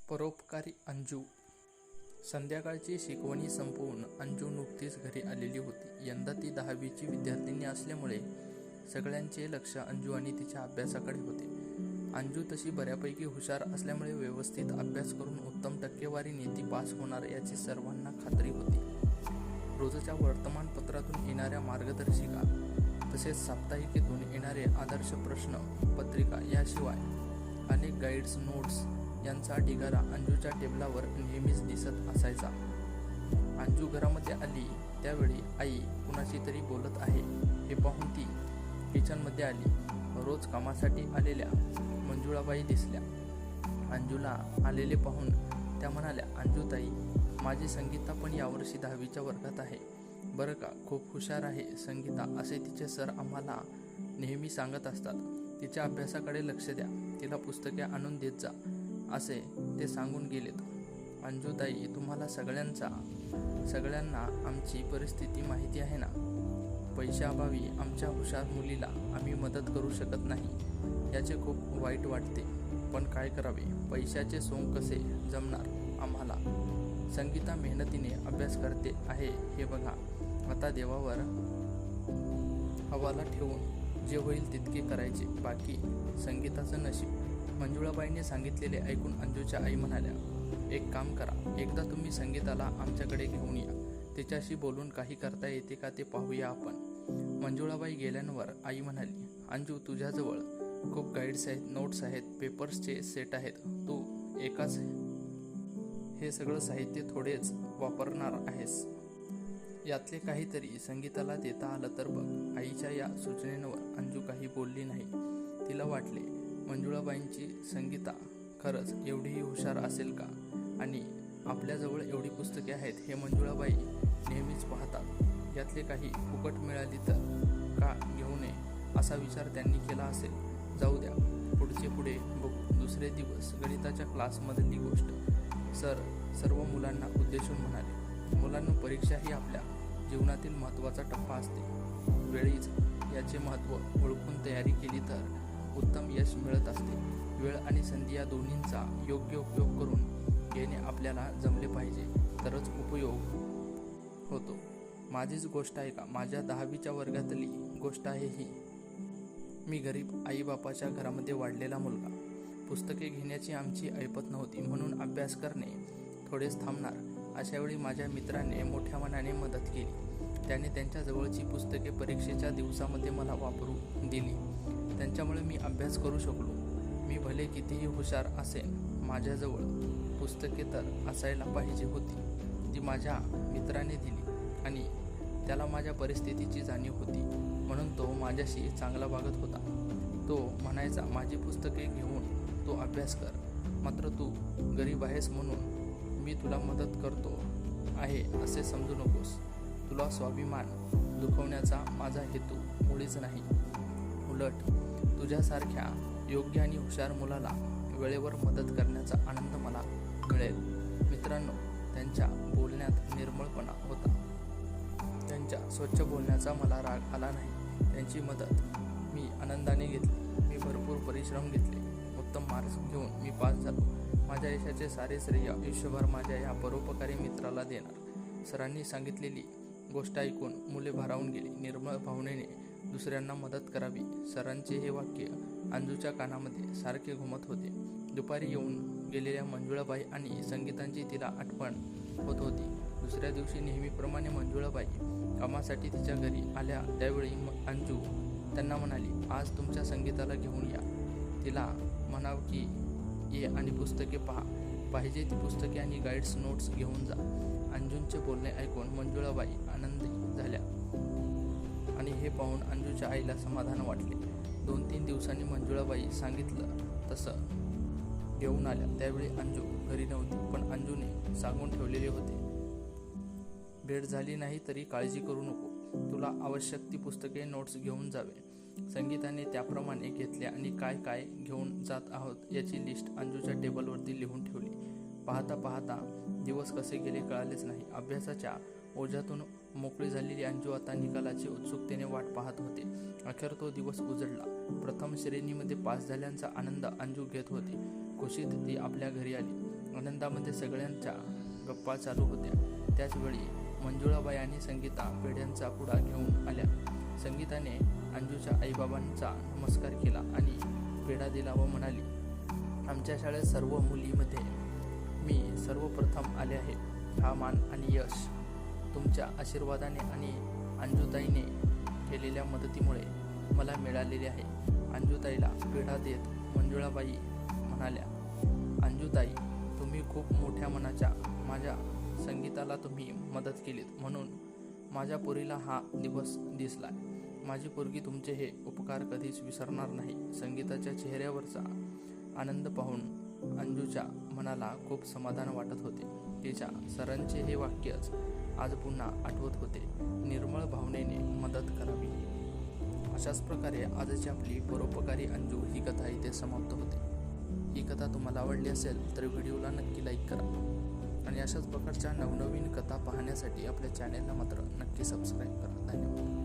परोपकारी अंजू. संध्याकाळची शिकवणी संपवून अंजू नुकतीच घरी आलेली होती. यंदा ती 10वीची विद्यार्थिनी असल्यामुळे सगळ्यांचे लक्ष अंजू आणि तिच्या अभ्यासाकडे होते. अंजू तशी बऱ्यापैकी हुशार असल्यामुळे व्यवस्थित अभ्यास करून उत्तम टक्केवारीने ती पास होणार याची सर्वांना खात्री होती. रोजच्या वर्तमानपत्रातून येणाऱ्या मार्गदर्शिका तसेच साप्ताहिकेतून येणारे आदर्श प्रश्न पत्रिका याशिवाय अनेक गाईड्स, नोट्स यांचा ढिगारा अंजूच्या टेबलावर नेहमीच दिसत असायचा. अंजू घरामध्ये आली त्यावेळी आई कुणाशी तरी बोलत आहे हे पाहून ती किचनमध्ये आली. रोज कामासाठी आलेल्या मंजुळाबाई दिसल्या. अंजूला आलेले पाहून त्या म्हणाल्या, अंजूताई, माझी संगीता पण यावर्षी 10वीच्या वर्गात आहे बरं का, खूप हुशार आहे संगीता असे तिचे सर आम्हाला नेहमी सांगत असतात. तिच्या अभ्यासाकडे लक्ष द्या, तिला पुस्तके आणून देत जा असे ते सांगून गेलेत. अंजूताई, तुम्हाला सगळ्यांना आमची परिस्थिती माहिती आहे ना. पैशाअभावी आमच्या हुशार मुलीला आम्ही मदत करू शकत नाही याचे खूप वाईट वाटते, पण काय करावे, पैशाचे सोंग कसे जमणार आम्हाला. संगीता मेहनतीने अभ्यास करते आहे हे बघा. आता देवावर हवाला ठेवून जे होईल तितके करायचे, बाकी संगीताचं नशीब. मंजुळाबाईंनी सांगितलेले ऐकून अंजूच्या आई म्हणाल्या, एक काम करा, एकदा तुम्ही संगीताला आमच्याकडे घेऊन या, तिच्याशी बोलून काही करता येते का ते पाहूया आपण. मंजुळाबाई गेल्यावर आई म्हणाली, अंजू, तुझ्याजवळ खूप गाईड्स आहेत, नोट्स आहेत, पेपर्सचे सेट आहेत. तू एकाच हे सगळं साहित्य थोडेच वापरणार आहेस. यातले काहीतरी संगीताला देता आलं तर बघ. आईच्या या सूचनेवर अंजू काही बोलली नाही. तिला वाटले, मंजुळाबाईंची संगीता खरंच एवढीही हुशार असेल का, आणि आपल्याजवळ एवढी पुस्तके आहेत हे मंजुळाबाई नेहमीच पाहतात. यातले काही फुकट मिळाली तर का घेऊ नये असा विचार त्यांनी केला असेल. जाऊ द्या, पुढचे पुढे बघू. दुसरे दिवस गणिताच्या क्लासमधली गोष्ट. सर सर्व मुलांना उद्देशून म्हणाले, मुलांना परीक्षा ही आपल्या जीवनातील महत्त्वाचा टप्पा असते. वेळीच याचे महत्त्व ओळखून तयारी केली तर उत्तम यश मिळत असते. वेळ आणि संधी या दोन्हींचा योग्य उपयोग करून घेणे आपल्याला जमले पाहिजे, तरच उपयोग होतो. माझीच गोष्ट आहे का, माझ्या 10वीच्या वर्गातली गोष्ट आहे ही. मी गरीब आईबापाच्या घरामध्ये वाढलेला मुलगा. पुस्तके घेण्याची आमची ऐपत नव्हती, म्हणून अभ्यास करणे थोडेच थांबणार. अशावेळी माझ्या मित्राने मोठ्या मनाने मदत केली. त्याने त्यांच्या जवळची पुस्तके परीक्षेच्या दिवसामध्ये मला वापरू दिली. त्यांच्यामुळे मी अभ्यास करू शकलो. मी भले कितीही हुशार असेन, माझ्याजवळ पुस्तके तर असायला पाहिजे होती. ती माझ्या मित्राने दिली आणि त्याला माझ्या परिस्थितीची जाणीव होती, म्हणून तो माझ्याशी चांगला वागत होता. तो म्हणायचा, माझी पुस्तके घेऊन तू अभ्यास कर, मात्र तू गरीब आहेस म्हणून मी तुला मदत करतो आहे असे समजू नकोस. तुला स्वाभिमान दुखवण्याचा माझा हेतू मुळीच नाही. उलट तुझ्यासारख्या योग्य आणि हुशार मुलाला वेळेवर मदत करण्याचा आनंद मला मिळेल. मित्रांनो, त्यांच्या बोलण्यात निर्मळपणा होता. त्यांच्या स्वच्छ बोलण्याचा मला राग आला नाही. त्यांची मदत मी आनंदाने घेतली. मी भरपूर परिश्रम घेतले. उत्तम मार्क्स घेऊन मी पास झालो. माझ्या यशाचे सारे श्रेय आयुष्यभर माझ्या या परोपकारी मित्राला देणार. सरांनी सांगितलेली गोष्ट ऐकून मुले भारावून गेली. निर्मळ भावनेने दुसऱ्यांना मदत करावी, सरांचे हे वाक्य अंजूच्या कानामध्ये सारखे घुमत होते. दुपारी येऊन गेलेल्या मंजुळाबाई आणि संगीतांची तिला आठवण होत होती. दुसऱ्या दिवशी नेहमीप्रमाणे मंजुळाबाई कामासाठी तिच्या घरी आल्या त्यावेळी अंजू त्यांना म्हणाली, आज तुमच्या संगीताला घेऊन या. तिला म्हणाव की ये आणि पुस्तके पहा, पाहिजे ती पुस्तके आणि गाईड्स, नोट्स घेऊन जा. अंजूंचे बोलणे ऐकून मंजुळाबाई आनंदी झाल्या आणि हे पाहून अंजूच्या आईला समाधान वाटले. 2-3 दिवसांनी मंजुळाबाई सांगितलं तसं घेऊन आल्या. त्यावेळी अंजू घरी नव्हती, पण अंजूने सांगून ठेवलेले होते, भेट झाली नाही तरी काळजी करू नको, तुला आवश्यक ती पुस्तके, नोट्स घेऊन जावे. संगीताने त्याप्रमाणे घेतले आणि काय काय घेऊन जात आहोत याची लिस्ट अंजूच्या टेबलवरती लिहून ठेवली. पाहता पाहता दिवस कसे गेले कळालेच नाही. अभ्यासाच्या ओझ्यातून मोकळी झालेली अंजू आता निकालाची उत्सुकतेने वाट पाहत होते. अखेर तो दिवस उजडला. प्रथम श्रेणीमध्ये पास झाल्याचा आनंद अंजू घेत होती. खुशीत ती आपल्या घरी आली. आनंदामध्ये सगळ्यांच्या गप्पा चालू होत्या. त्याचवेळी मंजुळाबाई आणि संगीता पेढ्यांचा पुडा घेऊन आल्या. संगीताने अंजूच्या आईबाबांचा नमस्कार केला आणि पेढा दिला व म्हणाली, आमच्या शाळेत सर्व मुलीमध्ये मी सर्वप्रथम आले आहे. हा मान आणि यश तुमच्या आशीर्वादाने आणि अंजूताईने केलेल्या मदतीमुळे मला मिळालेले आहे. अंजूताईला पेढा देत मंजुळाबाई म्हणाल्या, अंजूताई, तुम्ही खूप मोठ्या मनाच्या. माझ्या संगीताला तुम्ही मदत केलीत म्हणून माझ्या पोरीला हा दिवस दिसला. माझी पोरगी तुमचे हे उपकार कधीच विसरणार नाही. संगीताच्या चेहऱ्यावरचा आनंद पाहून अंजूच्या मनाला खूप समाधान वाटत होते. तिच्या सरांचे हे वाक्यच आज पुन्हा आठवत होते, निर्मळ भावनेने मदत करावी. अशाच प्रकारे आजची आपली परोपकारी अंजू ही कथा इथे समाप्त होते. ही कथा तुम्हाला आवडली असेल तर व्हिडिओला नक्की लाईक करा आणि अशाच प्रकारच्या नवनवीन कथा पाहण्यासाठी आपल्या चॅनेलला मात्र नक्की सबस्क्राईब करा. धन्यवाद.